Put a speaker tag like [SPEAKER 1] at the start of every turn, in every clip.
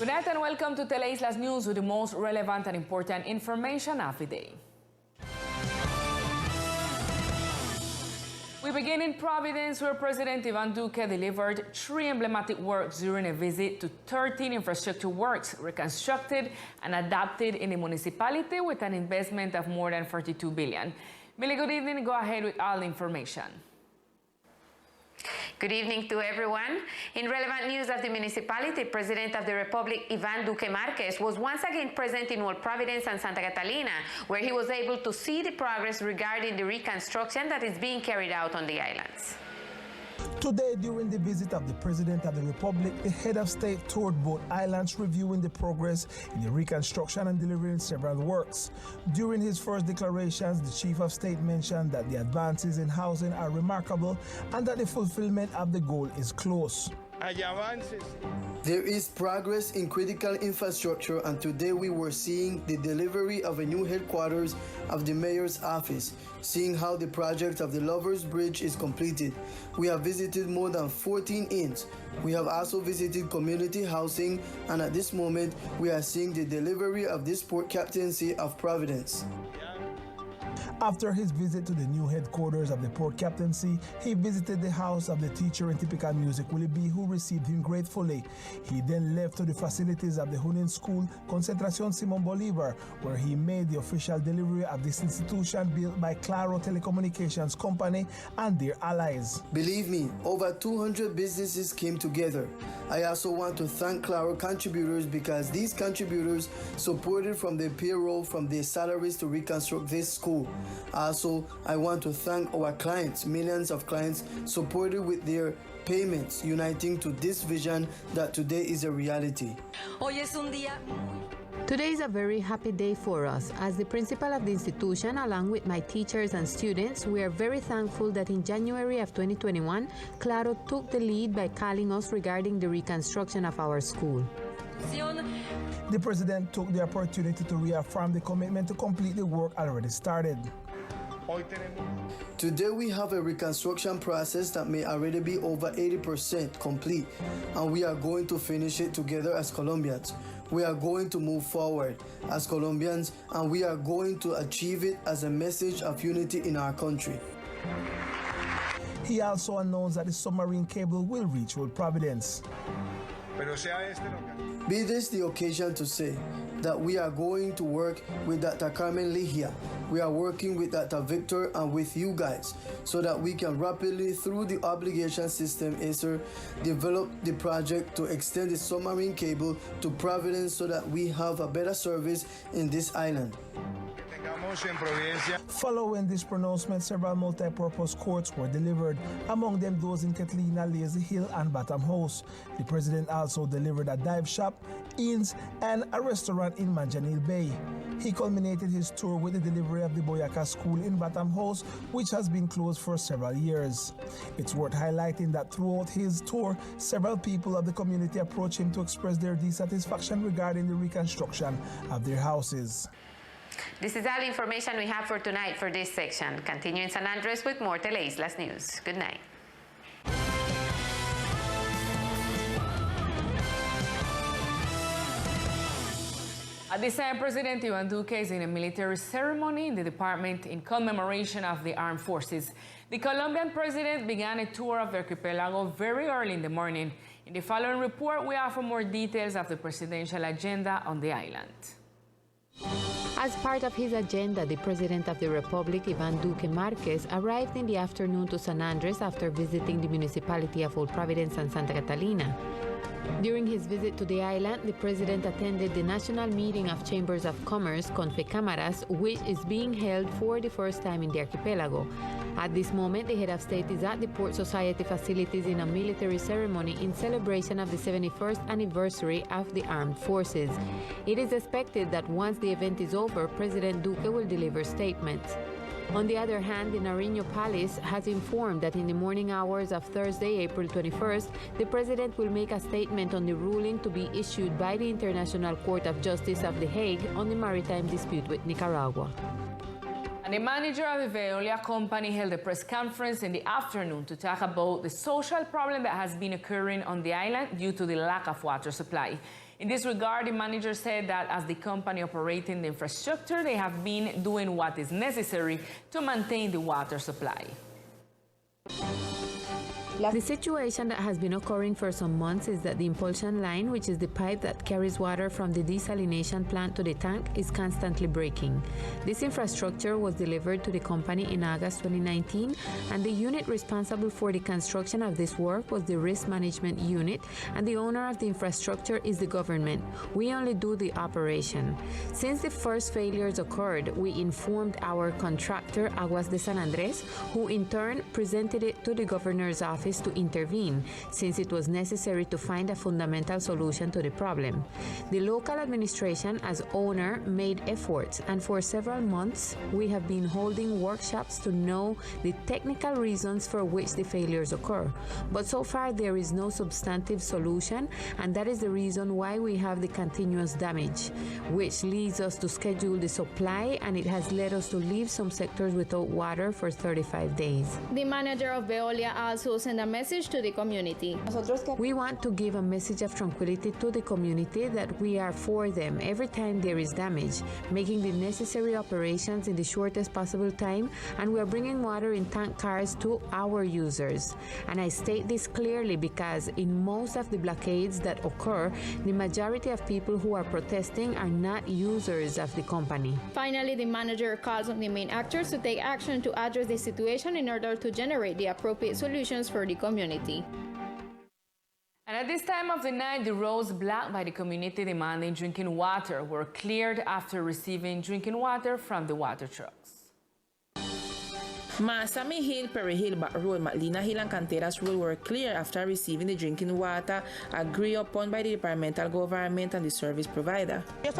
[SPEAKER 1] Good night and welcome to Teleislas News with the most relevant and important information of the day. We begin in Providence, where President Ivan Duque delivered 3 emblematic works during a visit to 13 infrastructure works reconstructed and adapted in the municipality with an investment of more than $42 billion. Millie, good evening. Go ahead with all the information.
[SPEAKER 2] Good evening to everyone. In relevant news of the municipality, President of the Republic Ivan Duque Marquez was once again present in Old Providence and Santa Catalina, where he was able to see the progress regarding the reconstruction that is being carried out on the islands.
[SPEAKER 3] Today, during the visit of the President of the Republic, the head of state toured both islands, reviewing the progress in the reconstruction and delivering several works. During his first declarations, the Chief of State mentioned that the advances in housing are remarkable and that the fulfillment of the goal is close.
[SPEAKER 4] There is progress in critical infrastructure, and today we were seeing the delivery of a new headquarters of the mayor's office, seeing how the project of the Lovers Bridge is completed. We have visited more than 14 inns. We have also visited community housing, and at this moment we are seeing the delivery of this port captaincy of Providence.
[SPEAKER 3] After his visit to the new headquarters of the Port Captaincy, he visited the house of the teacher in typical music, Willie B., who received him gratefully. He then left to the facilities of the Hunin School, Concentración Simón Bolívar, where he made the official delivery of this institution built by Claro Telecommunications Company and their allies.
[SPEAKER 4] Believe me, over 200 businesses came together. I also want to thank Claro contributors, because these contributors supported from their payroll from their salaries to reconstruct this school. Also, I want to thank our clients, millions of clients supported with their payments, uniting to this vision that today is a reality.
[SPEAKER 5] Today is a very happy day for us. As the principal of the institution, along with my teachers and students, we are very thankful that in January of 2021, Claro took the lead by calling us regarding the reconstruction of our school.
[SPEAKER 3] The president took the opportunity to reaffirm the commitment to complete the work already started.
[SPEAKER 4] Today we have a reconstruction process that may already be over 80% complete, and we are going to finish it together as Colombians. We are going to move forward as Colombians, and we are going to achieve it as a message of unity in our country.
[SPEAKER 3] He also announced that the submarine cable will reach Old Providence.
[SPEAKER 4] Be this the occasion to say that we are going to work with Dr. Carmen Ligia. We are working with Dr. Victor and with you guys so that we can rapidly, through the obligation system ACER, develop the project to extend the submarine cable to Providence so that we have a better service in this island.
[SPEAKER 3] Following this pronouncement, several multi-purpose courts were delivered, among them those in Catalina, Lazy Hill, and Batham House. The president also delivered a dive shop, inns, and a restaurant in Manjanil Bay. He culminated his tour with the delivery of the Boyaca School in Batham House, which has been closed for several years. It's worth highlighting that throughout his tour, several people of the community approached him to express their dissatisfaction regarding the reconstruction of their houses.
[SPEAKER 2] This is all the information we have for tonight for this section. Continue in San Andres with more Teleislas News. Good night.
[SPEAKER 1] At this time, President Ivan Duque is in a military ceremony in the department in commemoration of the armed forces. The Colombian president began a tour of the archipelago very early in the morning. In the following report, we offer more details of the presidential agenda on the island.
[SPEAKER 5] As part of his agenda, the President of the Republic, Ivan Duque Marquez, arrived in the afternoon to San Andres after visiting the municipality of Old Providence and Santa Catalina. During his visit to the island, the President attended the National Meeting of Chambers of Commerce, Confecámaras, which is being held for the first time in the archipelago. At this moment, the head of state is at the Port Society facilities in a military ceremony in celebration of the 71st anniversary of the armed forces. It is expected that once the event is over, President Duque will deliver statements. On the other hand, the Nariño Palace has informed that in the morning hours of Thursday, April 21st, the President will make a statement on the ruling to be issued by the International Court of Justice of The Hague on the maritime dispute with Nicaragua.
[SPEAKER 1] And And the manager of the Veolia company held a press conference in the afternoon to talk about the social problem that has been occurring on the island due to the lack of water supply. In this regard, the manager said that as the company operating the infrastructure, they have been doing what is necessary to maintain the water supply.
[SPEAKER 5] The situation that has been occurring for some months is that the impulsion line, which is the pipe that carries water from the desalination plant to the tank, is constantly breaking. This infrastructure was delivered to the company in August 2019, and the unit responsible for the construction of this work was the Risk Management Unit, and the owner of the infrastructure is the government. We only do the operation. Since the first failures occurred, we informed our contractor, Aguas de San Andres, who in turn presented it to the governor's office to intervene, since it was necessary to find a fundamental solution to the problem. The local administration, as owner, made efforts, and for several months we have been holding workshops to know the technical reasons for which the failures occur. But so far there is no substantive solution, and that is the reason why we have the continuous damage, which leads us to schedule the supply, and it has led us to leave some sectors without water for 35 days.
[SPEAKER 6] The manager of Veolia also sent a message to the community.
[SPEAKER 5] We want to give a message of tranquility to the community that we are for them every time there is damage, making the necessary operations in the shortest possible time, and we are bringing water in tank cars to our users. And I state this clearly because in most of the blockades that occur, the majority of people who are protesting are not users of the company.
[SPEAKER 6] Finally, the manager calls on the main actors to take action to address the situation in order to generate the appropriate solutions for the community.
[SPEAKER 1] And at this time of the night, the roads blocked by the community demanding drinking water were cleared after receiving drinking water from the water trucks.
[SPEAKER 7] Masami Hill, Perry Hill, Back Road, Matlina Hill and Canteras Road were clear after receiving the drinking water agreed upon by the departmental government and the service provider.
[SPEAKER 5] The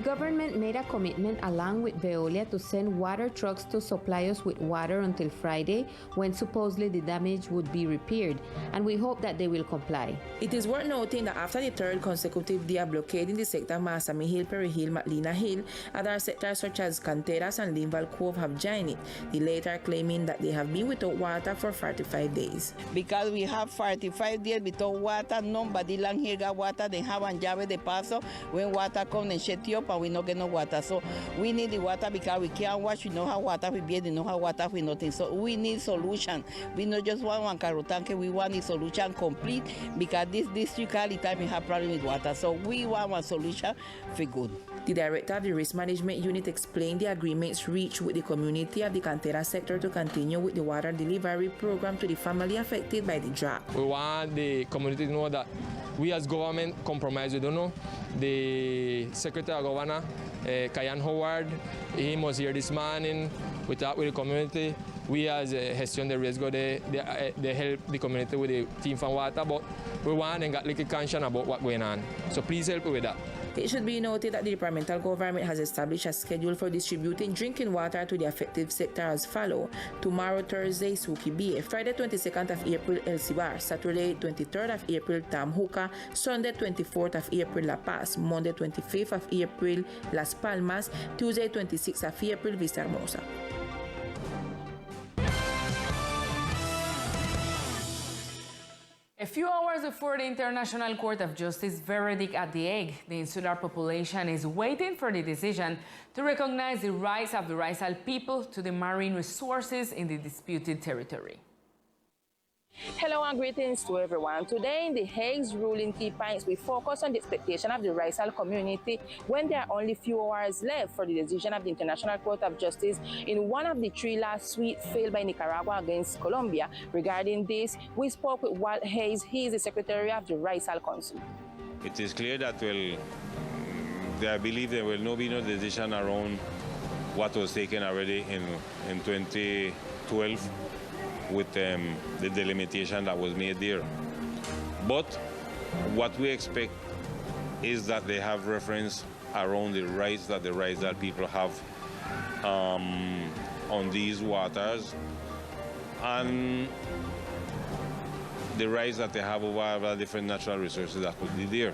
[SPEAKER 5] government made a commitment along with Veolia to send water trucks to supply us with water until Friday, when supposedly the damage would be repaired, and we hope that they will comply.
[SPEAKER 7] It is worth noting that after the third consecutive day of blockading the sector of Masami Hill, Perry Hill, Matlina Hill, other sectors such as Canteras and Linval Cove have joined it, the latter claiming that they have been without water for 45 days.
[SPEAKER 8] Because we have 45 days without water, nobody lang here got water, they have an llave de paso, when water come and shut you up and we not get no water. So we need the water because we can't wash, we know how water we be, we know how water we nothing. So we need solution. We not just want one carotanke, we want the solution complete because this district all the time we have problem with water. So we want one solution for good.
[SPEAKER 7] The director of the Risk Management Unit explained the agreements reached with the community of the Cantera sector to continue with the water delivery program to the family affected by the drought.
[SPEAKER 9] We want the community to know that we as government compromise. We don't know. The Secretary of Governor, Kayan Howard, he was here this morning. We talked with the community. We as Gestión de Riesgo, they help the community with the team from water, but we want and got little conscience about what's going on. So please help with that.
[SPEAKER 7] It should be noted that the departmental government has established a schedule for distributing drinking water to the affected sector as follows. Tomorrow, Thursday, Suki Bay. Friday, 22nd of April, El Cibar. Saturday, 23rd of April, Tamhuka. Sunday, 24th of April, La Paz. Monday, 25th of April, Las Palmas. Tuesday, 26th of April, Vista Hermosa.
[SPEAKER 1] A few hours before the International Court of Justice verdict at The Hague, the insular population is waiting for the decision to recognize the rights of the Rizal people to the marine resources in the disputed territory.
[SPEAKER 10] Hello and greetings to everyone. Today in The Hague's ruling key points, we focus on the expectation of the Rizal community when there are only few hours left for the decision of the International Court of Justice in one of the three last suits filed by Nicaragua against Colombia. Regarding this, we spoke with Walt Hayes. He is the secretary of the Rizal Council.
[SPEAKER 11] It is clear that I believe there will not be no decision around what was taken already in 2012. With the delimitation that was made there. But what we expect is that they have reference around the rights that the Rizal people have on these waters and the rights that they have over different natural resources that could be there.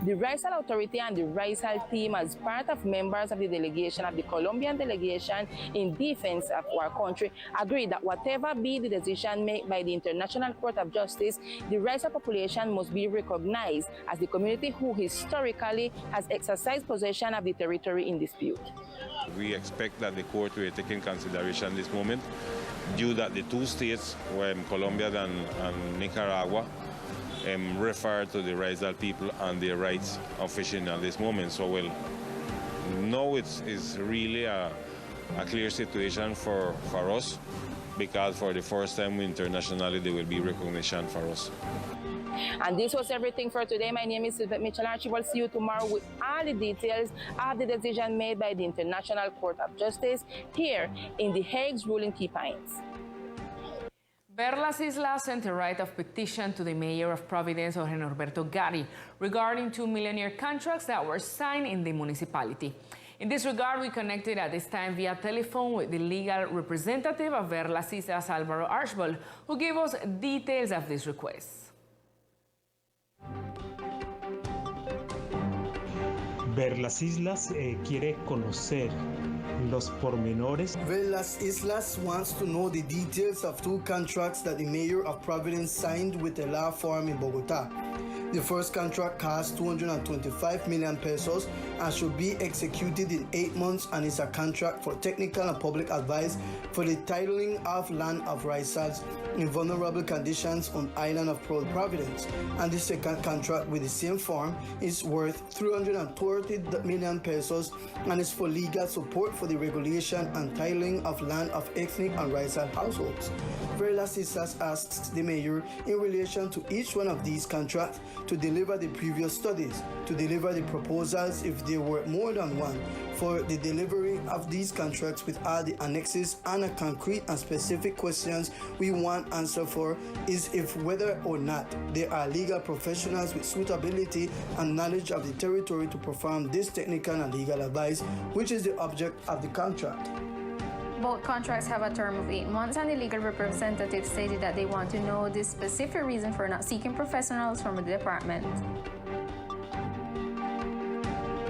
[SPEAKER 10] The Raisal Authority and the Raisal team, as part of members of the delegation of the Colombian delegation in defense of our country, agreed that whatever be the decision made by the International Court of Justice, the Raisal population must be recognized as the community who historically has exercised possession of the territory in dispute.
[SPEAKER 11] We expect that the court will take in consideration this moment, due that the two states, Colombia and Nicaragua, refer to the Raisal people and their rights of fishing at this moment. So, well, now it's really a clear situation for us, because for the first time internationally there will be recognition for us.
[SPEAKER 10] And this was everything for today. My name is Sylvette Mitchell Archie. We'll see you tomorrow with all the details of the decision made by the International Court of Justice here in The Hague's ruling Key Pines.
[SPEAKER 1] Teleislas sent a right of petition to the mayor of Providence, Jorge Norberto Gatti, regarding 2 millionaire contracts that were signed in the municipality. In this regard, we connected at this time via telephone with the legal representative of Teleislas, Álvaro Archibald, who gave us details of this request.
[SPEAKER 12] Teleislas quiere conocer los pormenores.
[SPEAKER 4] Teleislas wants to know the details of 2 contracts that the mayor of Providence signed with a law firm in Bogotá. The first contract costs 225 million pesos and should be executed in 8 months, and is a contract for technical and public advice for the titling of land of Raisals in vulnerable conditions on island of Providence. And the second contract with the same firm is worth 330 million pesos and is for legal support for the regulation and titling of land of ethnic and Raisal households. Teleislas asks the mayor, in relation to each one of these contracts, to deliver the previous studies, to deliver the proposals if there were more than one, for the delivery of these contracts with all the annexes, and a concrete and specific questions we want answer for is if whether or not there are legal professionals with suitability and knowledge of the territory to perform this technical and legal advice, which is the object of the contract.
[SPEAKER 6] Both contracts have a term of 8 months, and the legal representative stated that they want to know the specific reason for not seeking professionals from the department.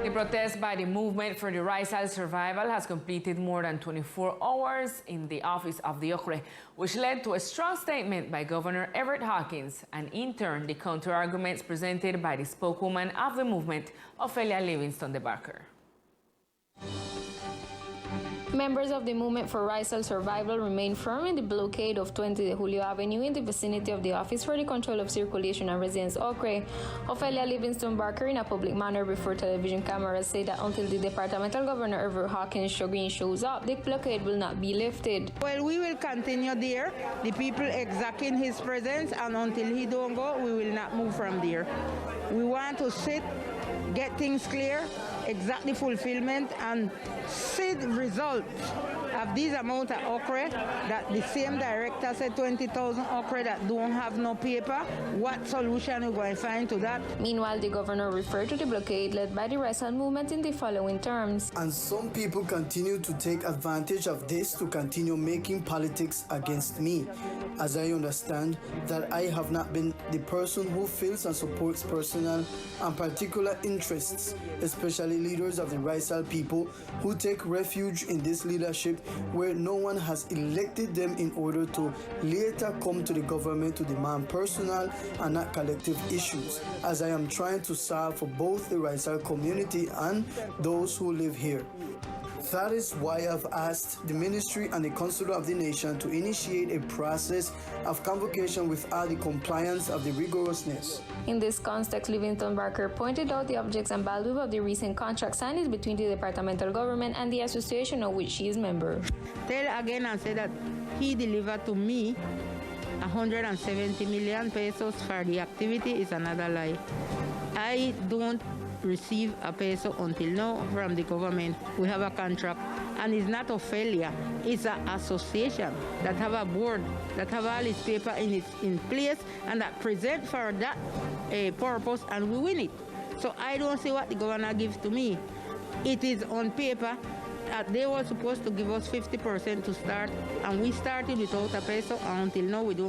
[SPEAKER 1] The protest by the Movement for the Raisal Survival has completed more than 24 hours in the office of the Ocre, which led to a strong statement by Governor Everett Hawkins, and in turn the counter-arguments presented by the spokeswoman of the movement, Ofelia Livingston de Barker.
[SPEAKER 6] Members of the Movement for Raisal Survival remain firm in the blockade of 20 de Julio Avenue in the vicinity of the Office for the Control of Circulation and Residence Ocre. Ofelia Livingston Barker, in a public manner before television cameras, said that until the departmental governor Everett Hawkins shows up, the blockade will not be lifted.
[SPEAKER 8] Well, we will continue there, the people exacting his presence, and until he don't go, we will not move from there. We want to sit, get things clear, exact the fulfillment, and see the result of this amount of okra that the same director said 20,000 okra that don't have no paper. What solution are we going to find to that?
[SPEAKER 6] Meanwhile, the governor referred to the blockade led by the Raisal movement in the following terms.
[SPEAKER 4] And some people continue to take advantage of this to continue making politics against me. As I understand that I have not been the person who feels and supports personal and particular interests, especially leaders of the Raisal people who take refuge in this leadership where no one has elected them in order to later come to the government to demand personal and not collective issues, as I am trying to solve for both the Raisal community and those who live here. That is why I've asked the Ministry and the Consulate of the Nation to initiate a process of convocation with all the compliance of the rigorousness.
[SPEAKER 6] In this context, Livingston Barker pointed out the objects and value of the recent contract signed between the departmental government and the association of which she is member.
[SPEAKER 8] Tell again and say that he delivered to me 170 million pesos for the activity is another lie. I don't receive a peso until now from the government. We have a contract, and it's not Ofelia, it's an association that have a board, that have all its paper in place, and that present for that purpose, and we win it. So I don't see what the governor gives to me. It is on paper. They were supposed to give us 50% to start, and we started without a peso, and until now we don't